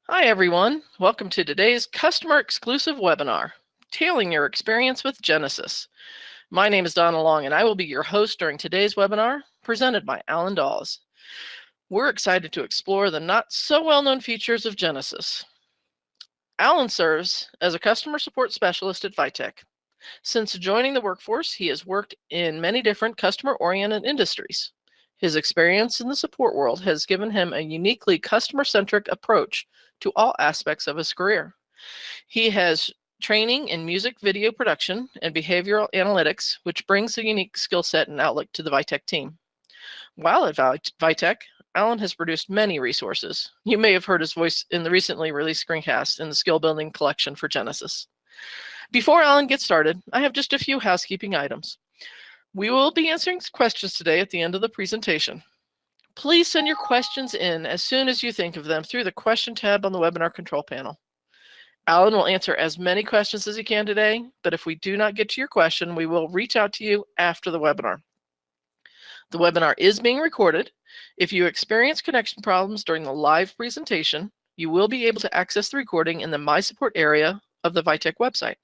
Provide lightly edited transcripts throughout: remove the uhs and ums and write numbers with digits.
Hi everyone, welcome to today's customer exclusive webinar, Tailoring Your Experience with GENESYS. My name is Donna Long and I will be your host during today's webinar, presented by Alan Dawes. We're excited to explore the not so well-known features of GENESYS. Alan serves as a customer support specialist at Vitek. Since joining the workforce, he has worked in many different customer-oriented industries. His experience in the support world has given him a uniquely customer-centric approach to all aspects of his career. He has training in music video production and behavioral analytics, which brings a unique skill set and outlook to the Vitek team. While at Vitek, Alan has produced many resources. You may have heard his voice in the recently released screencast in the skill building collection for GENESYS. Before Alan gets started, I have just a few housekeeping items. We will be answering questions today at the end of the presentation. Please send your questions in as soon as you think of them through the question tab on the webinar control panel. Alan will answer as many questions as he can today, but if we do not get to your question, we will reach out to you after the webinar. The webinar is being recorded. If you experience connection problems during the live presentation, you will be able to access the recording in the My Support area of the Vitek website.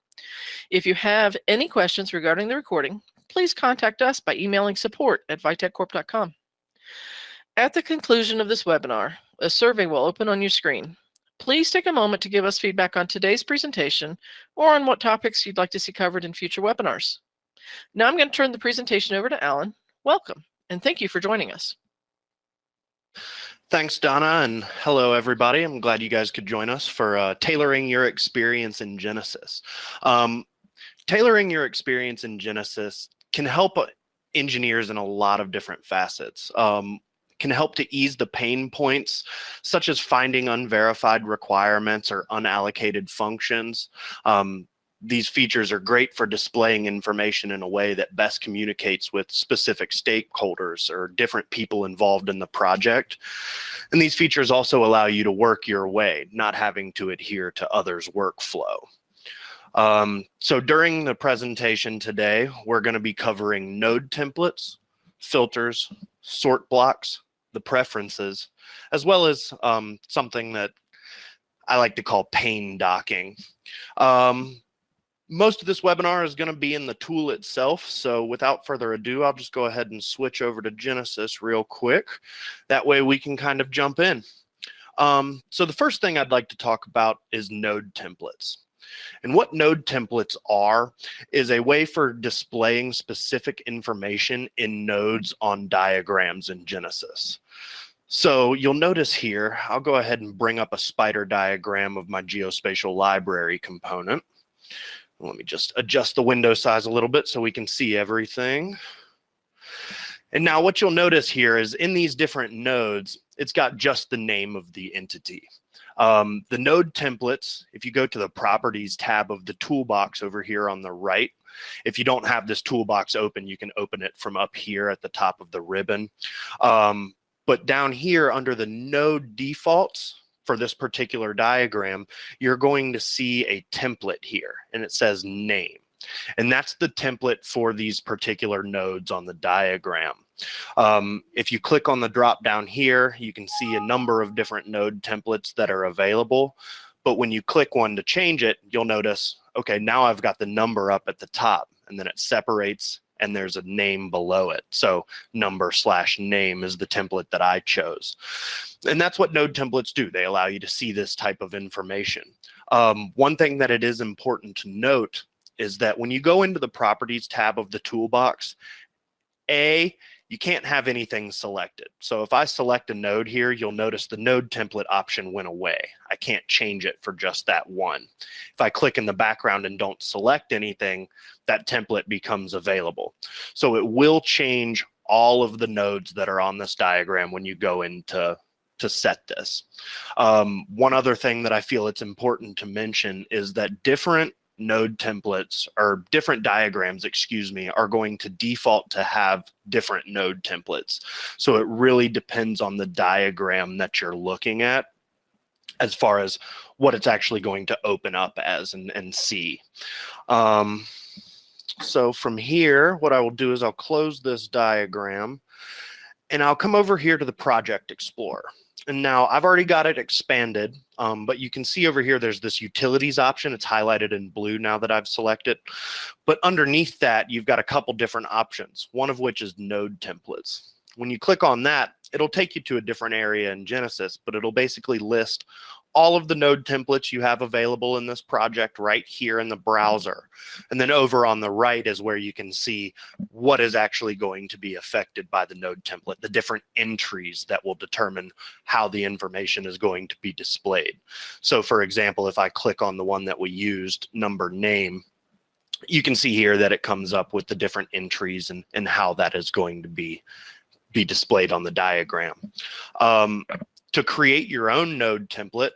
If you have any questions regarding the recording, please contact us by emailing support@vitekcorp.com. At the conclusion of this webinar, a survey will open on your screen. Please take a moment to give us feedback on today's presentation or on what topics you'd like to see covered in future webinars. Now I'm going to turn the presentation over to Alan. Welcome, and thank you for joining us. Thanks, Donna, and hello, everybody. I'm glad you guys could join us for Tailoring Your Experience in GENESYS. Tailoring your experience in GENESYS can help engineers in a lot of different facets. Can help to ease the pain points, such as finding unverified requirements or unallocated functions. These features are great for displaying information in a way that best communicates with specific stakeholders or different people involved in the project. And these features also allow you to work your way, not having to adhere to others' workflow. So during the presentation today, we're going to be covering node templates, filters, sort blocks, the preferences, as well as something that I like to call pane docking. Most of this webinar is going to be in the tool itself, so without further ado, I'll just go ahead and switch over to GENESYS real quick. That way we can kind of jump in. So the first thing I'd like to talk about is node templates. And what node templates are is a way for displaying specific information in nodes on diagrams in GENESYS. So you'll notice here, I'll go ahead and bring up a spider diagram of my geospatial library component. Let me just adjust the window size a little bit so we can see everything. And now what you'll notice here is in these different nodes, it's got just the name of the entity. The node templates, if you go to the properties tab of the toolbox over here on the right, if you don't have this toolbox open, you can open it from up here at the top of the ribbon. But down here under the node defaults for this particular diagram, you're going to see a template here and it says name. And that's the template for these particular nodes on the diagram. If you click on the drop down here, you can see a number of different node templates that are available. But when you click one to change it, you'll notice, okay, now I've got the number up at the top and then it separates and there's a name below it. So number/name is the template that I chose. And that's what node templates do. They allow you to see this type of information. One thing that it is important to note is that when you go into the properties tab of the toolbox, you can't have anything selected. So if I select a node here, you'll notice the node template option went away. I can't change it for just that one. If I click in the background and don't select anything, that template becomes available. So it will change all of the nodes that are on this diagram when you go in to set this. One other thing that I feel it's important to mention is that different node templates or different diagrams, are going to default to have different node templates. So it really depends on the diagram that you're looking at as far as what it's actually going to open up as and see. So from here, what I will do is I'll close this diagram and I'll come over here to the Project Explorer. And now I've already got it expanded, but you can see over here there's this utilities option. It's highlighted in blue now that I've selected. But underneath that, you've got a couple different options, one of which is node templates. When you click on that, it'll take you to a different area in Genesis, but it'll basically list all of the node templates you have available in this project right here in the browser. And then over on the right is where you can see what is actually going to be affected by the node template, the different entries that will determine how the information is going to be displayed. So for example, if I click on the one that we used, number name, you can see here that it comes up with the different entries and how that is going to be displayed on the diagram. To create your own node template,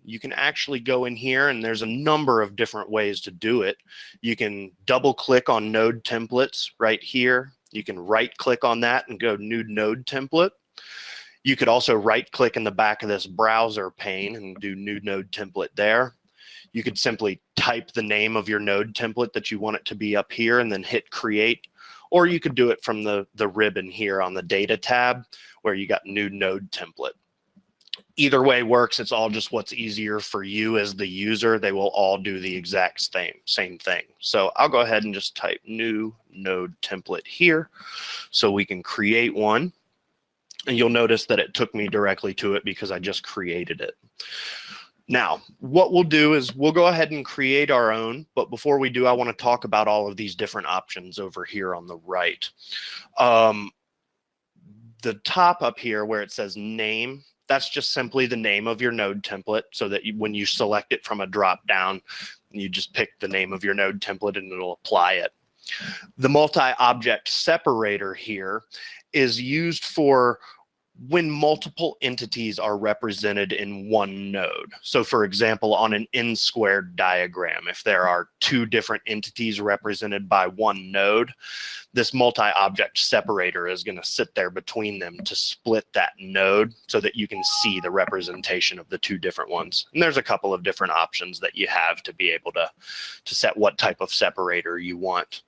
you can actually go in here, and there's a number of different ways to do it. You can double click on node templates right here. You can right click on that and go new node template. You could also right click in the back of this browser pane and do new node template there. You could simply type the name of your node template that you want it to be up here and then hit create. Or you could do it from the ribbon here on the data tab where you got new node template. Either way works. It's all just what's easier for you as the user. They will all do the exact same thing. So I'll go ahead and just type new node template here so we can create one. And you'll notice that it took me directly to it because I just created it. Now, what we'll do is we'll go ahead and create our own, but before we do, I want to talk about all of these different options over here on the right. The top up here where it says name, that's just simply the name of your node template, so that when you select it from a drop down, you just pick the name of your node template and it'll apply it. The multi-object separator here is used for when multiple entities are represented in one node. So for example, on an n-squared diagram, if there are two different entities represented by one node, this multi-object separator is going to sit there between them to split that node so that you can see the representation of the two different ones. And there's a couple of different options that you have to be able to set what type of separator you want.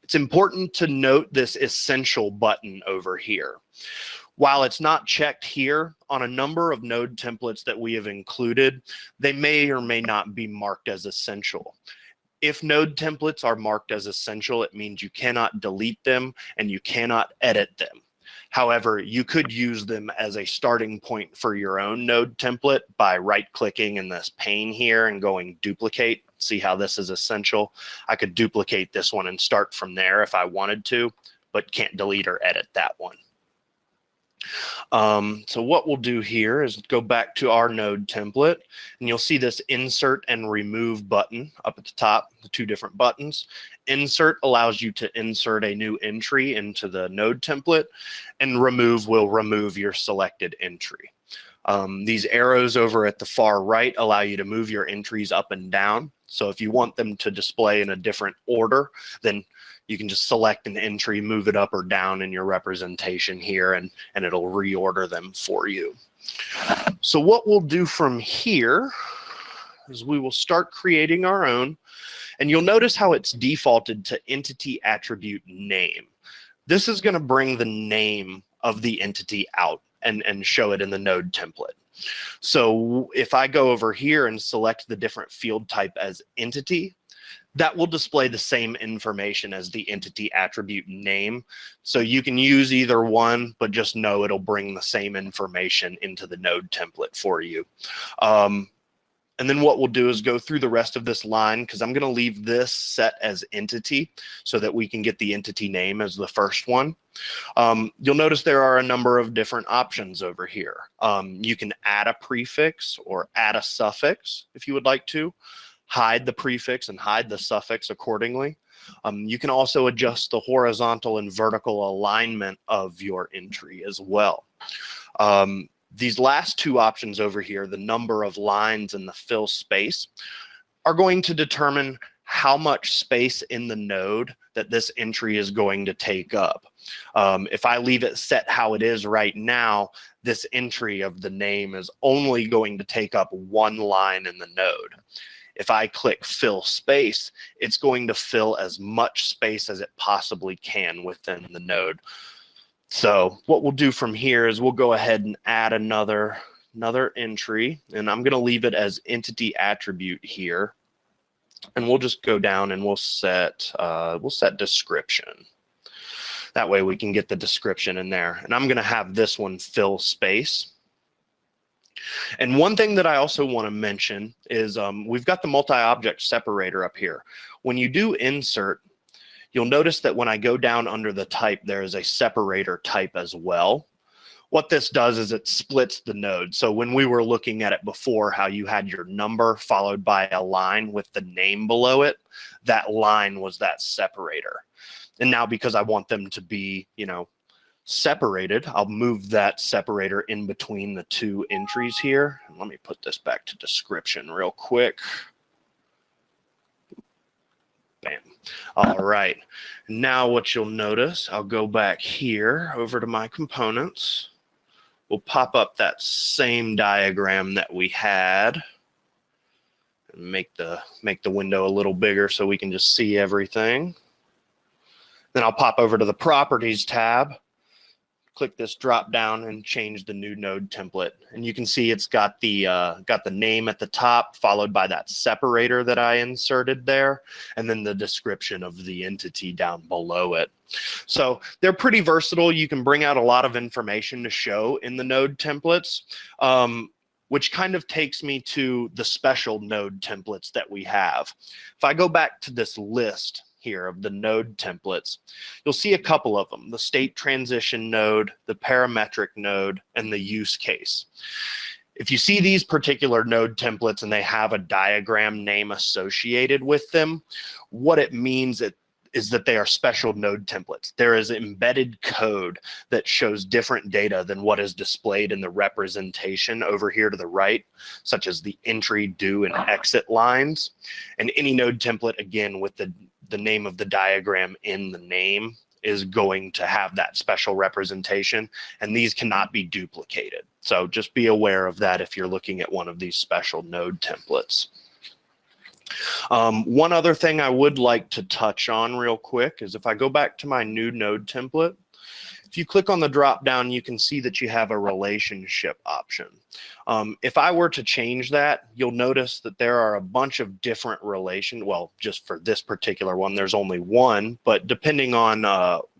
It's important to note this essential button over here. While it's not checked here, on a number of node templates that we have included, they may or may not be marked as essential. If node templates are marked as essential, it means you cannot delete them and you cannot edit them. However, you could use them as a starting point for your own node template by right-clicking in this pane here and going duplicate. See how this is essential? I could duplicate this one and start from there if I wanted to, but can't delete or edit that one. So what we'll do here is go back to our node template, and you'll see this insert and remove button up at the top, the two different buttons. Insert allows you to insert a new entry into the node template, and remove will remove your selected entry. These arrows over at the far right allow you to move your entries up and down. So if you want them to display in a different order, then you can just select an entry, move it up or down in your representation here, and it'll reorder them for you. So what we'll do from here is we will start creating our own, and you'll notice how it's defaulted to entity attribute name. This is going to bring the name of the entity out and show it in the node template. So if I go over here and select the different field type as entity, that will display the same information as the entity attribute name. So you can use either one, but just know it'll bring the same information into the node template for you. And then what we'll do is go through the rest of this line, because I'm going to leave this set as entity so that we can get the entity name as the first one. You'll notice there are a number of different options over here. You can add a prefix or add a suffix if you would like to. Hide the prefix and hide the suffix accordingly. You can also adjust the horizontal and vertical alignment of your entry as well. These last two options over here, the number of lines and the fill space, are going to determine how much space in the node that this entry is going to take up. If I leave it set how it is right now, this entry of the name is only going to take up one line in the node. If I click fill space, it's going to fill as much space as it possibly can within the node. So what we'll do from here is we'll go ahead and add another entry, and I'm going to leave it as entity attribute here. And we'll just go down and we'll set description. That way we can get the description in there. And I'm going to have this one fill space. And one thing that I also want to mention is we've got the multi-object separator up here. When you do insert, you'll notice that when I go down under the type, there is a separator type as well. What this does is it splits the node. So when we were looking at it before, how you had your number followed by a line with the name below it, that line was that separator. And now because I want them to be, separated, I'll move that separator in between the two entries here. And let me put this back to description real quick. Bam. All right. Now what you'll notice, I'll go back here over to my components. We'll pop up that same diagram that we had and make the window a little bigger so we can just see everything. Then I'll pop over to the Properties tab, click this drop down and change the new node template. And you can see it's got the name at the top followed by that separator that I inserted there, and then the description of the entity down below it. So they're pretty versatile. You can bring out a lot of information to show in the node templates, which kind of takes me to the special node templates that we have. If I go back to this list here of the node templates, you'll see a couple of them: the state transition node, the parametric node, and the use case. If you see these particular node templates and they have a diagram name associated with them, what it means is that they are special node templates. There is embedded code that shows different data than what is displayed in the representation over here to the right, such as the entry, do, and exit lines. And any node template, again, with the name of the diagram in the name, is going to have that special representation, and these cannot be duplicated. So just be aware of that if you're looking at one of these special node templates. One other thing I would like to touch on real quick is if I go back to my new node template, if you click on the drop down, you can see that you have a relationship option. If I were to change that, you'll notice that there are a bunch of different well, just for this particular one, there's only one, but depending on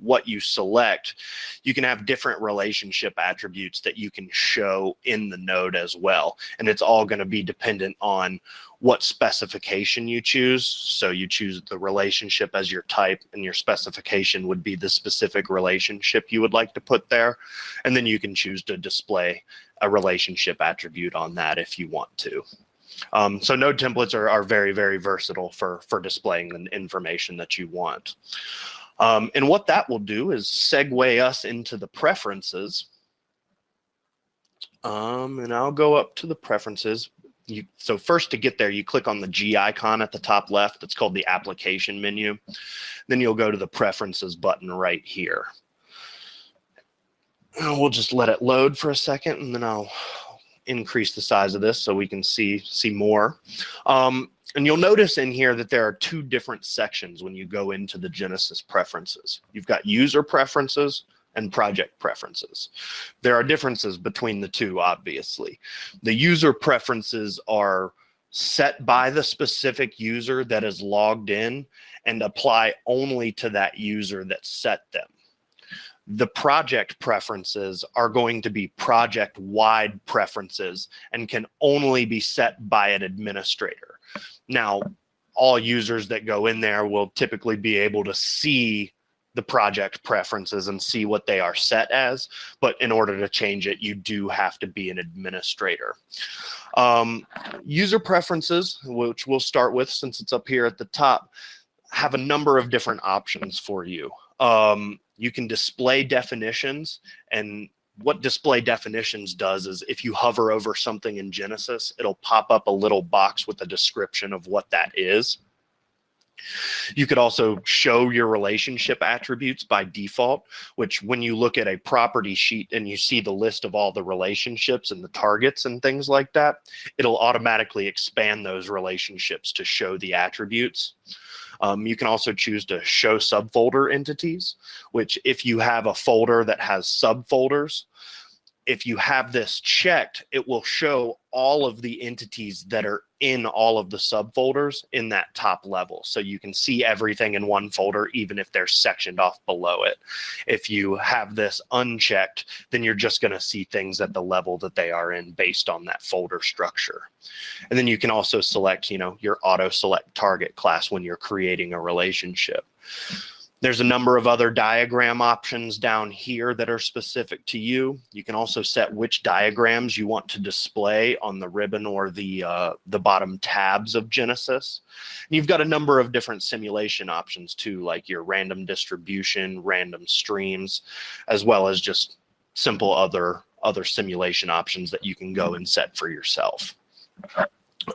what you select, you can have different relationship attributes that you can show in the node as well. And it's all going to be dependent on what specification you choose. So you choose the relationship as your type, and your specification would be the specific relationship you would like to put there. And then you can choose to display a relationship attribute on that if you want to. So node templates are very, very versatile for displaying the information that you want. And what that will do is segue us into the preferences. And I'll go up to the preferences. So first, to get there, you click on the G icon at the top left. It's called the application menu. Then you'll go to the preferences button right here. And we'll just let it load for a second, and then I'll increase the size of this so we can see more. And you'll notice in here that there are two different sections when you go into the GENESYS preferences. You've got user preferences and project preferences. There are differences between the two, obviously. The user preferences are set by the specific user that is logged in and apply only to that user that set them. The project preferences are going to be project-wide preferences and can only be set by an administrator. Now, all users that go in there will typically be able to see the project preferences and see what they are set as, but in order to change it, you do have to be an administrator. User preferences, which we'll start with since it's up here at the top, have a number of different options for you. You can display definitions, and what display definitions does is if you hover over something in GENESYS, it'll pop up a little box with a description of what that is. You could also show your relationship attributes by default, which when you look at a property sheet and you see the list of all the relationships and the targets and things like that, it'll automatically expand those relationships to show the attributes. You can also choose to show subfolder entities, which if you have a folder that has subfolders, if you have this checked, it will show all of the entities that are in all of the subfolders in that top level. So you can see everything in one folder, even if they're sectioned off below it. If you have this unchecked, then you're just going to see things at the level that they are in based on that folder structure. And then you can also select, your auto select target class when you're creating a relationship. There's a number of other diagram options down here that are specific to you. You can also set which diagrams you want to display on the ribbon or the bottom tabs of Genesys. And you've got a number of different simulation options too, like your random distribution, random streams, as well as just simple other simulation options that you can go and set for yourself.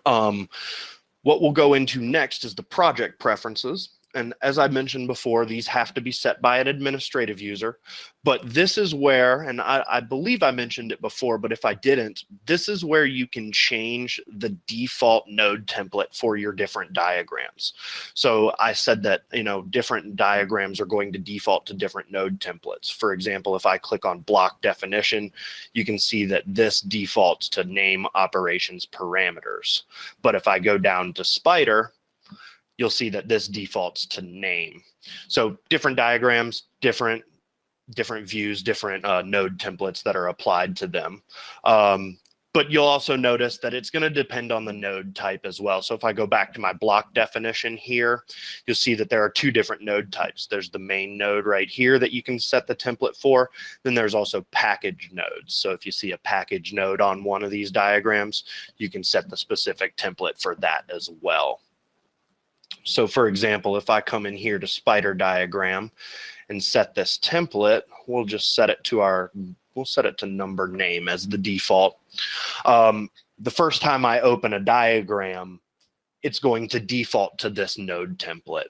What we'll go into next is the project preferences. And as I mentioned before, these have to be set by an administrative user. But this is where, and I believe I mentioned it before, but if I didn't, this is where you can change the default node template for your different diagrams. So I said that, different diagrams are going to default to different node templates. For example, if I click on block definition, you can see that this defaults to name operations parameters. But if I go down to spider, you'll see that this defaults to name. So different diagrams, different views, different node templates that are applied to them. But you'll also notice that it's going to depend on the node type as well. So if I go back to my block definition here, you'll see that there are two different node types. There's the main node right here that you can set the template for. Then there's also package nodes. So if you see a package node on one of these diagrams, you can set the specific template for that as well. So for example, if I come in here to spider diagram and set this template, we'll just set it to number name as the default. The first time I open a diagram, it's going to default to this node template.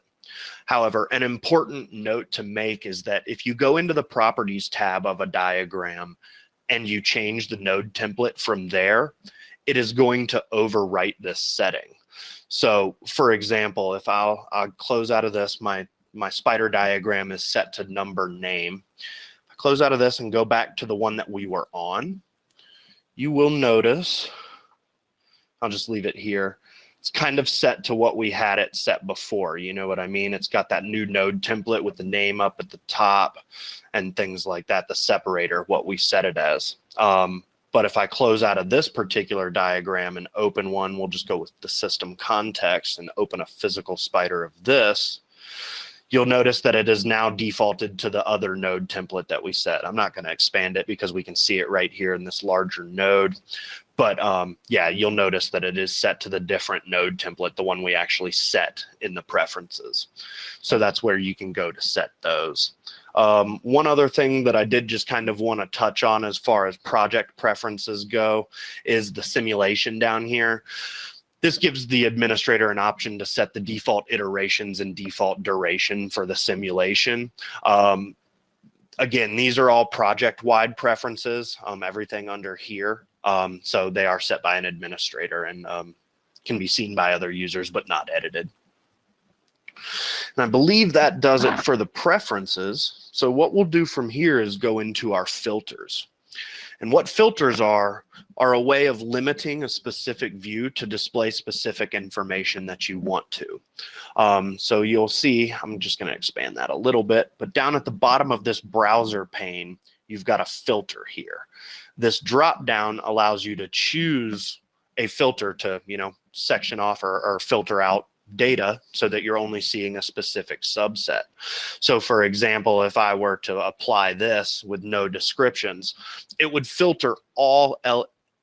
However, an important note to make is that if you go into the properties tab of a diagram and you change the node template from there, it is going to overwrite this setting. So for example, if I'll close out of this, my spider diagram is set to number name. If I close out of this and go back to the one that we were on, you will notice, I'll just leave it here, it's kind of set to what we had it set before. You know what I mean? It's got that new node template with the name up at the top and things like that, the separator, what we set it as. But if I close out of this particular diagram and open one, we'll just go with the system context and open a physical spider of this, you'll notice that it is now defaulted to the other node template that we set. I'm not going to expand it because we can see it right here in this larger node. But yeah, you'll notice that it is set to the different node template, the one we actually set in the preferences. So that's where you can go to set those. One other thing that I did just kind of want to touch on as far as project preferences go is the simulation down here. This gives the administrator an option to set the default iterations and default duration for the simulation. Again, these are all project-wide preferences, everything under here. So they are set by an administrator and can be seen by other users, but not edited. And I believe that does it for the preferences. So what we'll do from here is go into our filters. And what filters are a way of limiting a specific view to display specific information that you want to. So you'll see, I'm just going to expand that a little bit, but down at the bottom of this browser pane, you've got a filter here. This drop down allows you to choose a filter to, section off or filter out data so that you're only seeing a specific subset. So for example, if I were to apply this with no descriptions, it would filter all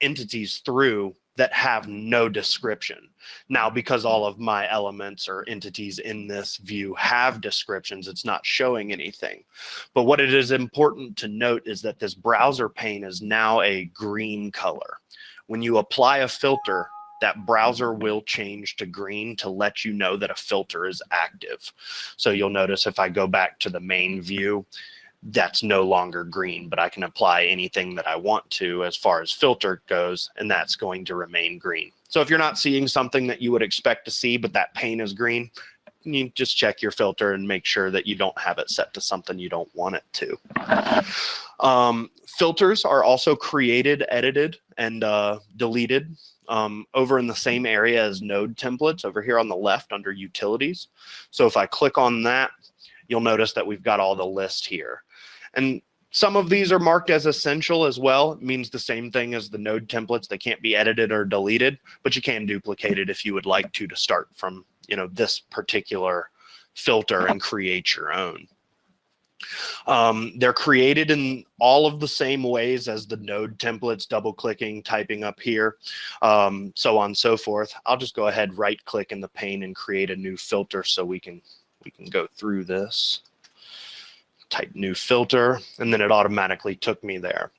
entities through that have no description. Now, because all of my elements or entities in this view have descriptions, it's not showing anything. But what it is important to note is that this browser pane is now a green color. When you apply a filter, that browser will change to green to let you know that a filter is active. So you'll notice if I go back to the main view, that's no longer green, but I can apply anything that I want to as far as filter goes, and that's going to remain green. So if you're not seeing something that you would expect to see, but that pane is green, you just check your filter and make sure that you don't have it set to something you don't want it to. Filters are also created, edited, and deleted over in the same area as node templates over here on the left under utilities. So if I click on that, you'll notice that we've got all the list here. And some of these are marked as essential as well. It means the same thing as the node templates. They can't be edited or deleted, but you can duplicate it if you would like to start from, you know, this particular filter and create your own. They're created in all of the same ways as the node templates, double clicking, typing up here, so on and so forth. I'll just go ahead, right click in the pane and create a new filter so we can go through this. Type new filter, and then it automatically took me there.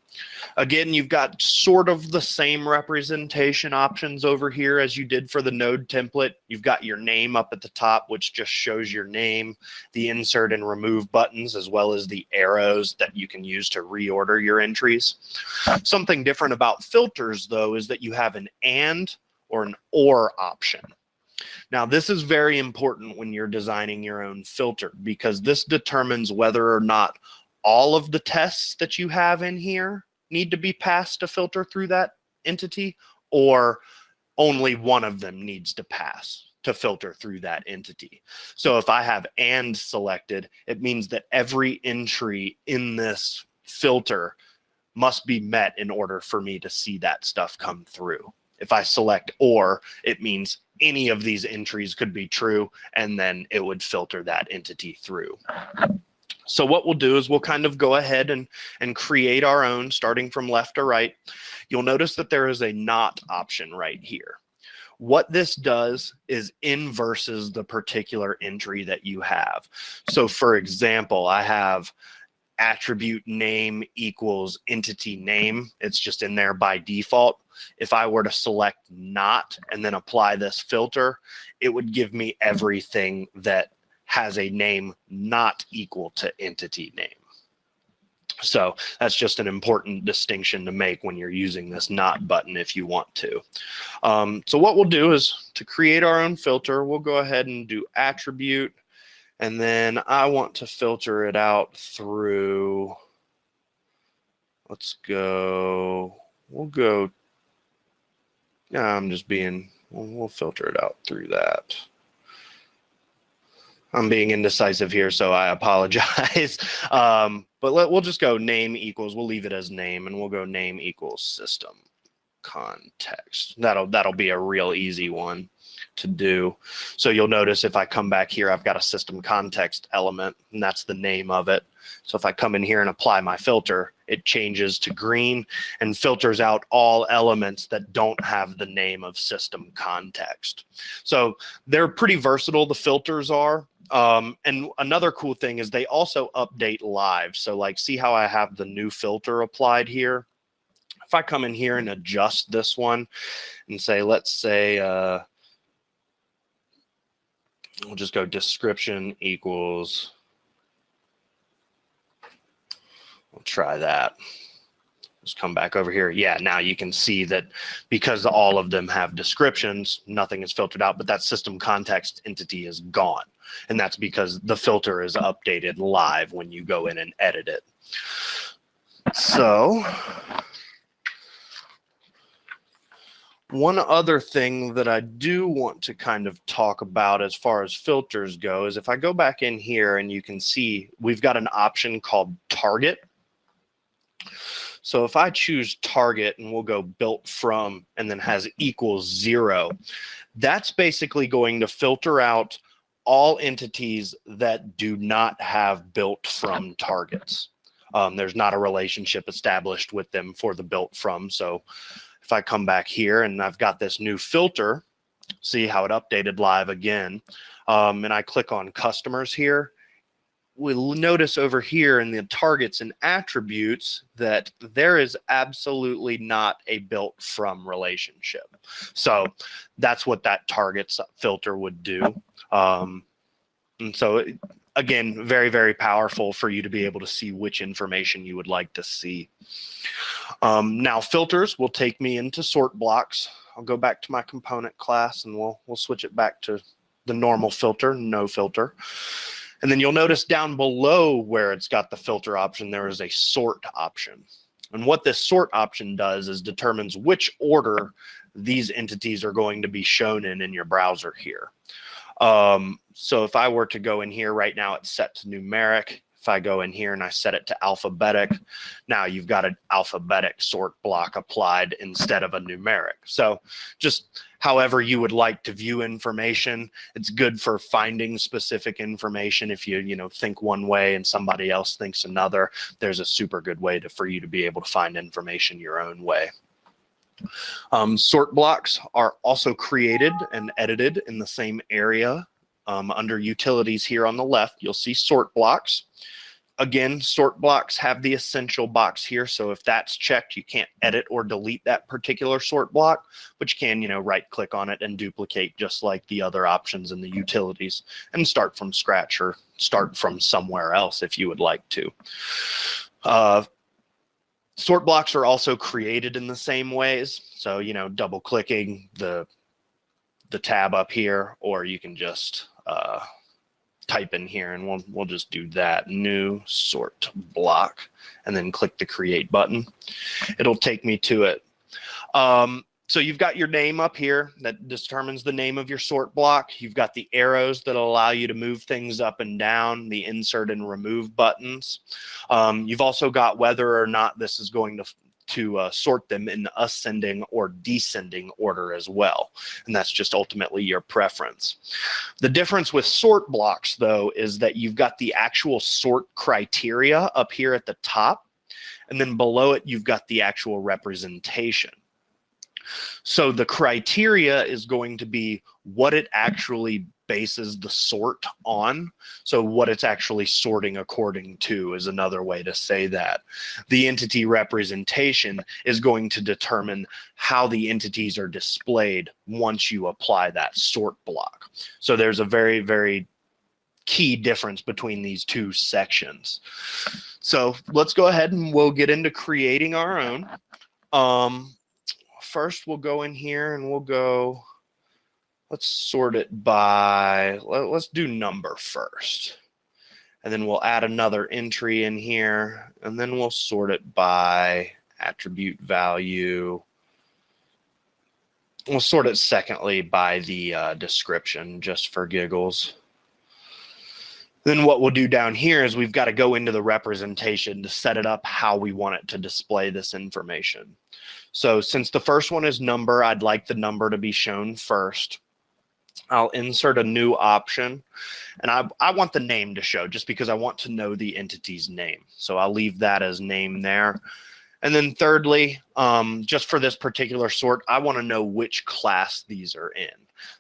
Again, you've got sort of the same representation options over here as you did for the node template. You've got your name up at the top, which just shows your name, the insert and remove buttons, as well as the arrows that you can use to reorder your entries. Something different about filters, though, is that you have an and or an or option. Now, this is very important when you're designing your own filter, because this determines whether or not all of the tests that you have in here need to be passed to filter through that entity, or only one of them needs to pass to filter through that entity. So if I have and selected, it means that every entry in this filter must be met in order for me to see that stuff come through. If I select or, it means any of these entries could be true, and then it would filter that entity through. So what we'll do is we'll kind of go ahead and create our own, starting from left to right. You'll notice that there is a not option right here. What this does is inverses the particular entry that you have. So for example, I have attribute name equals entity name. It's just in there by default. If I were to select not and then apply this filter, it would give me everything that has a name not equal to entity name. So that's just an important distinction to make when you're using this not button if you want to. So what we'll do is, to create our own filter, we'll go ahead and do attribute, and then I want to filter it out through, we'll filter it out through that. I'm being indecisive here, so I apologize. But we'll just go name equals, we'll leave it as name, and we'll go name equals system context. That'll be a real easy one to do. So you'll notice if I come back here, I've got a system context element, and that's the name of it. So if I come in here and apply my filter, it changes to green and filters out all elements that don't have the name of system context. So they're pretty versatile, the filters are. And another cool thing is they also update live. So like, see how I have the new filter applied here? If I come in here and adjust this one and say, let's say, we'll just go description equals, we'll try that. Just come back over here. Yeah, now you can see that because all of them have descriptions, nothing is filtered out, but that system context entity is gone. And that's because the filter is updated live when you go in and edit it. So one other thing that I do want to kind of talk about as far as filters go is if I go back in here, and you can see we've got an option called target. So if I choose target, and we'll go built from and then has equals 0, that's basically going to filter out all entities that do not have built from targets. There's not a relationship established with them for the built from. So if I come back here and I've got this new filter, see how it updated live again, and I click on customers here, we'll notice over here in the targets and attributes that there is absolutely not a built from relationship. So that's what that targets filter would do. And so again, very, very powerful for you to be able to see which information you would like to see. Now filters will take me into sort blocks. I'll go back to my component class, and we'll switch it back to the normal filter, no filter. And then you'll notice down below where it's got the filter option, there is a sort option. And what this sort option does is determines which order these entities are going to be shown in your browser here. So if I were to go in here right now, it's set to numeric. If I go in here and I set it to alphabetic, now you've got an alphabetic sort block applied instead of a numeric. So just however you would like to view information, it's good for finding specific information. If you think one way and somebody else thinks another, there's a super good way for you to be able to find information your own way. Sort blocks are also created and edited in the same area. Under utilities here on the left, you'll see sort blocks. Again, sort blocks have the essential box here. So if that's checked, you can't edit or delete that particular sort block, but you can, right click on it and duplicate just like the other options in the utilities and start from scratch or start from somewhere else if you would like to. Sort blocks are also created in the same ways. So, double clicking the tab up here, or you can just type in here and we'll just do that, new sort block, and then click the create button. It'll take me to it. So you've got your name up here that determines the name of your sort block. You've got the arrows that allow you to move things up and down, the insert and remove buttons. You've also got whether or not this is going to sort them in ascending or descending order as well. And that's just ultimately your preference. The difference with sort blocks, though, is that you've got the actual sort criteria up here at the top, and then below it, you've got the actual representation. So the criteria is going to be what it actually bases the sort on. So what it's actually sorting according to is another way to say that. The entity representation is going to determine how the entities are displayed once you apply that sort block. So there's a very, very key difference between these two sections. So let's go ahead and we'll get into creating our own. First, we'll go in here and let's sort it by, let's do number first. And then we'll add another entry in here, and then we'll sort it by attribute value. We'll sort it secondly by the description, just for giggles. Then what we'll do down here is we've got to go into the representation to set it up how we want it to display this information. So since the first one is number, I'd like the number to be shown first. I'll insert a new option, and I want the name to show just because I want to know the entity's name. So I'll leave that as name there. And then thirdly, just for this particular sort, I want to know which class these are in.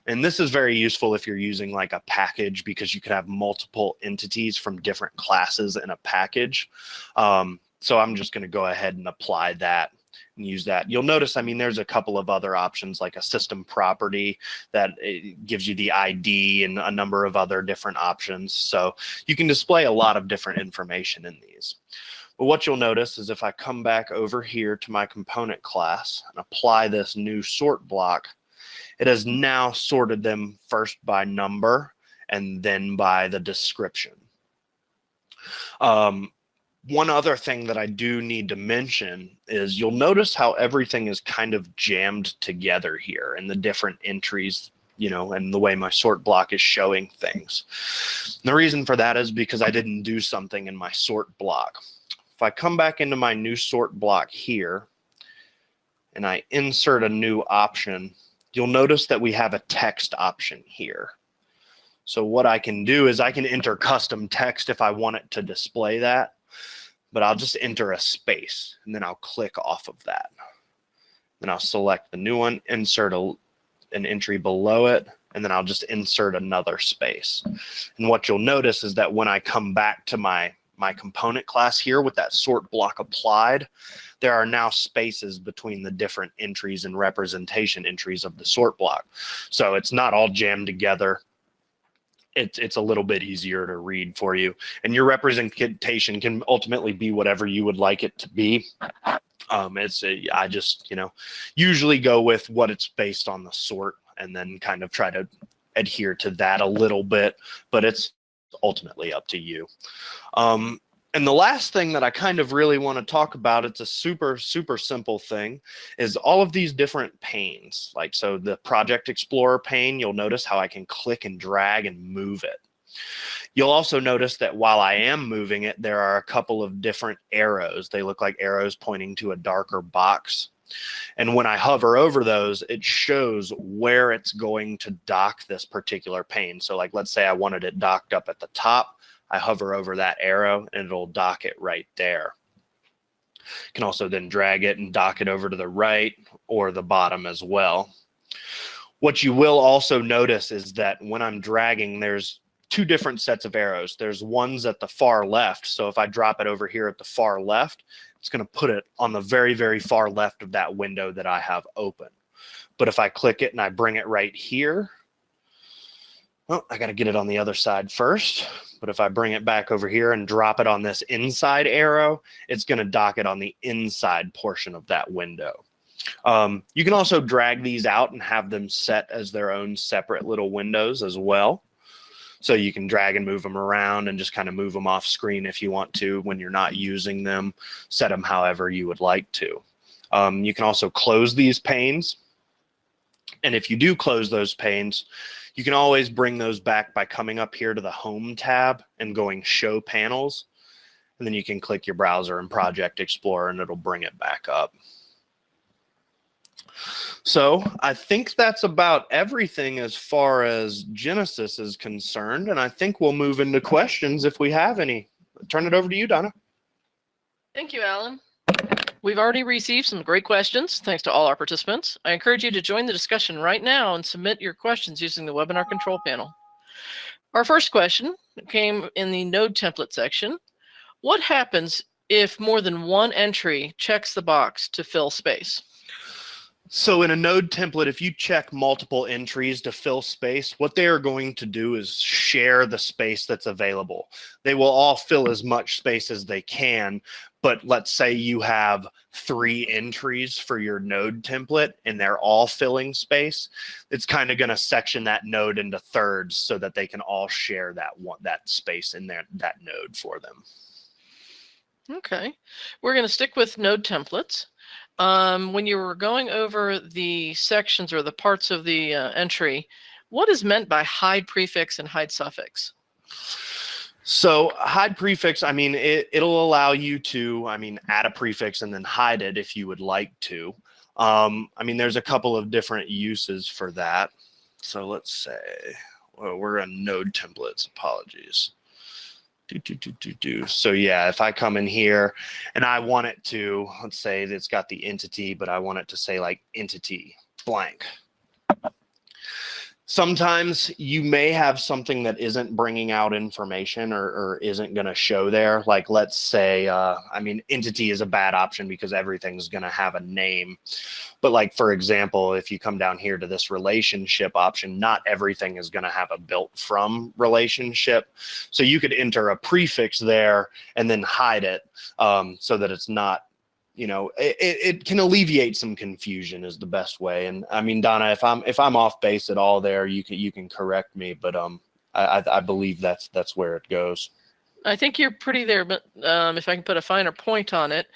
And this is very useful if you're using like a package, because you could have multiple entities from different classes in a package. So I'm just going to go ahead and apply that and use that. You'll notice, there's a couple of other options like a system property that gives you the ID and a number of other different options. So you can display a lot of different information in these. But what you'll notice is if I come back over here to my component class and apply this new sort block, it has now sorted them first by number and then by the description. One other thing that I do need to mention is you'll notice how everything is kind of jammed together here and the different entries, and the way my sort block is showing things. And the reason for that is because I didn't do something in my sort block. If I come back into my new sort block here and I insert a new option, you'll notice that we have a text option here. So what I can do is I can enter custom text if I want it to display that. But I'll just enter a space and then I'll click off of that. Then I'll select the new one, insert an entry below it, and then I'll just insert another space. And what you'll notice is that when I come back to my component class here with that sort block applied, there are now spaces between the different entries and representation entries of the sort block. So it's not all jammed together. It's a little bit easier to read for you, and your representation can ultimately be whatever you would like it to be. I just usually go with what it's based on the sort, and then kind of try to adhere to that a little bit, but it's ultimately up to you. And the last thing that I kind of really want to talk about, it's a super simple thing, is all of these different panes. Like, so the Project Explorer pane, you'll notice how I can click and drag and move it. You'll also notice that while I am moving it, there are a couple of different arrows. They look like arrows pointing to a darker box. And when I hover over those, it shows where it's going to dock this particular pane. So like, let's say I wanted it docked up at the top. I hover over that arrow and it'll dock it right there. You can also then drag it and dock it over to the right or the bottom as well. What you will also notice is that when I'm dragging, there's two different sets of arrows. There's ones at the far left. So if I drop it over here at the far left, it's going to put it on the very far left of that window that I have open. But if I click it and I bring it right here, well, I got to get it on the other side first. But if I bring it back over here and drop it on this inside arrow, it's going to dock it on the inside portion of that window. You can also drag these out and have them set as their own separate little windows as well. So you can drag and move them around and just kind of move them off screen if you want to when you're not using them, set them however you would like to. You can also close these panes. And if you do close those panes, you can always bring those back by coming up here to the Home tab and going Show Panels. And then you can click your browser and Project Explorer and it'll bring it back up. So I think that's about everything as far as Genesys is concerned. And I think we'll move into questions if we have any. Turn it over to you, Donna. Thank you, Alan. We've already received some great questions, thanks to all our participants. I encourage you to join the discussion right now and submit your questions using the webinar control panel. Our first question came in the node template section. What happens if more than one entry checks the box to fill space? So in a node template, if you check multiple entries to fill space, what they are going to do is share the space that's available. They will all fill as much space as they can, but let's say you have 3 entries for your node template and they're all filling space. It's kind of going to section that node into thirds so that they can all share that space in that node for them. Okay, we're going to stick with node templates. When you were going over the sections or the parts of the entry, what is meant by hide prefix and hide suffix? So hide prefix, I mean, it'll allow you to, add a prefix and then hide it if you would like to. There's a couple of different uses for that. So let's say, well, we're in node templates, apologies. So yeah, if I come in here and I want it to, let's say that it's got the entity, but I want it to say like entity blank. Sometimes you may have something that isn't bringing out information or isn't going to show there. Like let's say, entity is a bad option because everything's going to have a name. But like, for example, if you come down here to this relationship option, not everything is going to have a built from relationship. So you could enter a prefix there and then hide it so that it's not, it can alleviate some confusion is the best way. And I mean, Donna, if I'm off base at all there, you can correct me, but I believe that's where it goes. I think you're pretty there, but if I can put a finer point on it,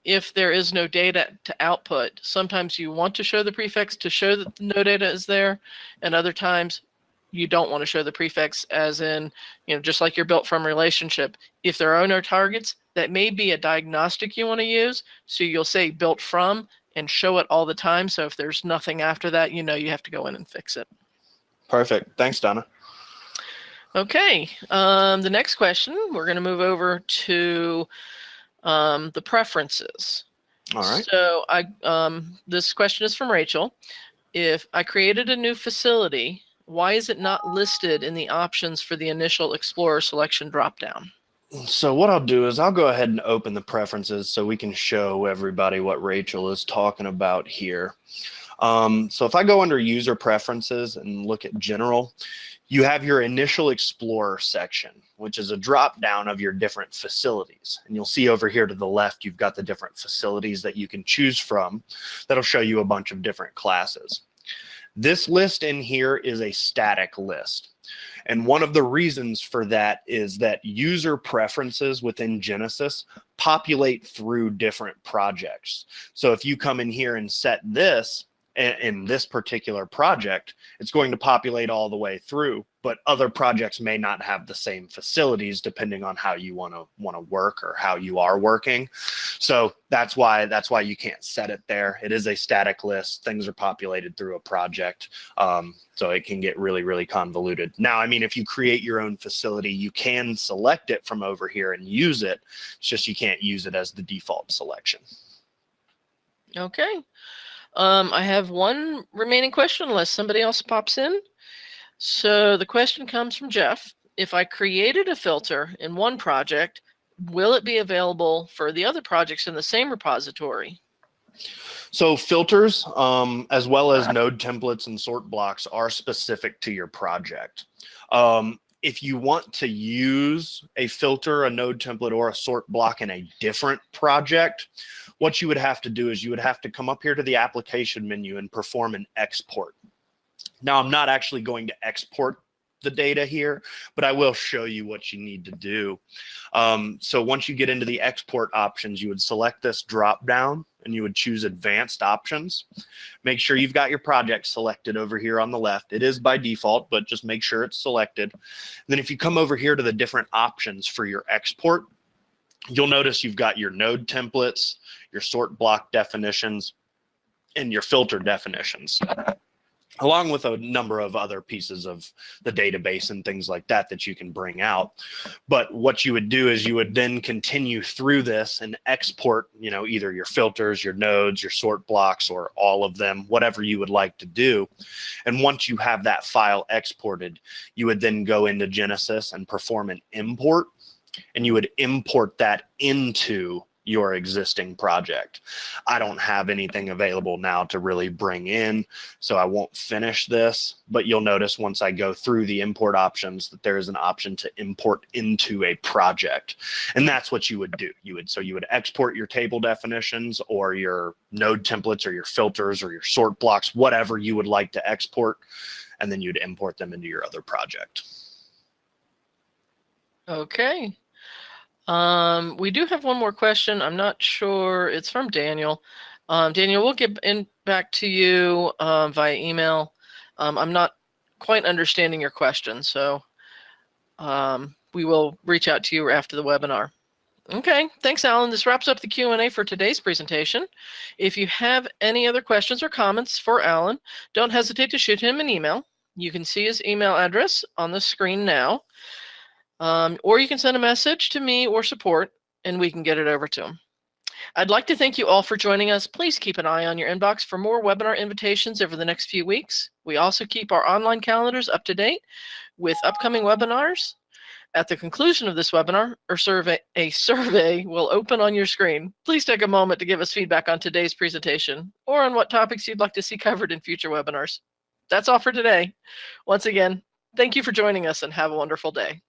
if there is no data to output, sometimes you want to show the prefix to show that no data is there, and other times you don't want to show the prefix, as in, just like your built from relationship. If there are no targets, that may be a diagnostic you want to use. So you'll say built from and show it all the time. So if there's nothing after that, you have to go in and fix it. Perfect. Thanks, Donna. Okay. The next question, we're going to move over to the preferences. All right. So this question is from Rachel. If I created a new facility, why is it not listed in the options for the initial Explorer selection dropdown? So what I'll do is I'll go ahead and open the preferences so we can show everybody what Rachel is talking about here. So if I go under user preferences and look at general, you have your initial Explorer section, which is a drop down of your different facilities. And you'll see over here to the left, you've got the different facilities that you can choose from. That'll show you a bunch of different classes. This list in here is a static list. And one of the reasons for that is that user preferences within Genesys populate through different projects. So if you come in here and set this in this particular project, it's going to populate all the way through, but other projects may not have the same facilities depending on how you want to work or how you are working. So that's why you can't set it there. It is a static list. Things are populated through a project. So it can get really, really convoluted. Now, I mean, if you create your own facility, you can select it from over here and use it. It's just you can't use it as the default selection. Okay. I have one remaining question unless somebody else pops in. So the question comes from Jeff. If I created a filter in one project, will it be available for the other projects in the same repository? So filters, as well as node templates and sort blocks, are specific to your project. If you want to use a filter, a node template, or a sort block in a different project, what you would have to do is you would have to come up here to the application menu and perform an export. Now, I'm not actually going to export the data here, but I will show you what you need to do. So once you get into the export options, you would select this drop down and you would choose advanced options. Make sure you've got your project selected over here on the left. It is by default, but just make sure it's selected. And then if you come over here to the different options for your export, you'll notice you've got your node templates, your sort block definitions, and your filter definitions, along with a number of other pieces of the database and things like that that you can bring out. But what you would do is you would then continue through this and export, either your filters, your nodes, your sort blocks, or all of them, whatever you would like to do. And once you have that file exported, you would then go into Genesys and perform an import, and you would import that into your existing project. I don't have anything available now to really bring in, so I won't finish this, but you'll notice once I go through the import options that there is an option to import into a project. And that's what you would do. You would export your table definitions or your node templates or your filters or your sort blocks, whatever you would like to export, and then you'd import them into your other project. Okay. We do have one more question. I'm not sure. It's from Daniel. Daniel, we'll get back to you via email. I'm not quite understanding your question, so we will reach out to you after the webinar. Okay, thanks, Alan. This wraps up the Q&A for today's presentation. If you have any other questions or comments for Alan, don't hesitate to shoot him an email. You can see his email address on the screen now. Or you can send a message to me or support, and we can get it over to him. I'd like to thank you all for joining us. Please keep an eye on your inbox for more webinar invitations over the next few weeks. We also keep our online calendars up to date with upcoming webinars. At the conclusion of this webinar, a survey will open on your screen. Please take a moment to give us feedback on today's presentation or on what topics you'd like to see covered in future webinars. That's all for today. Once again, thank you for joining us and have a wonderful day.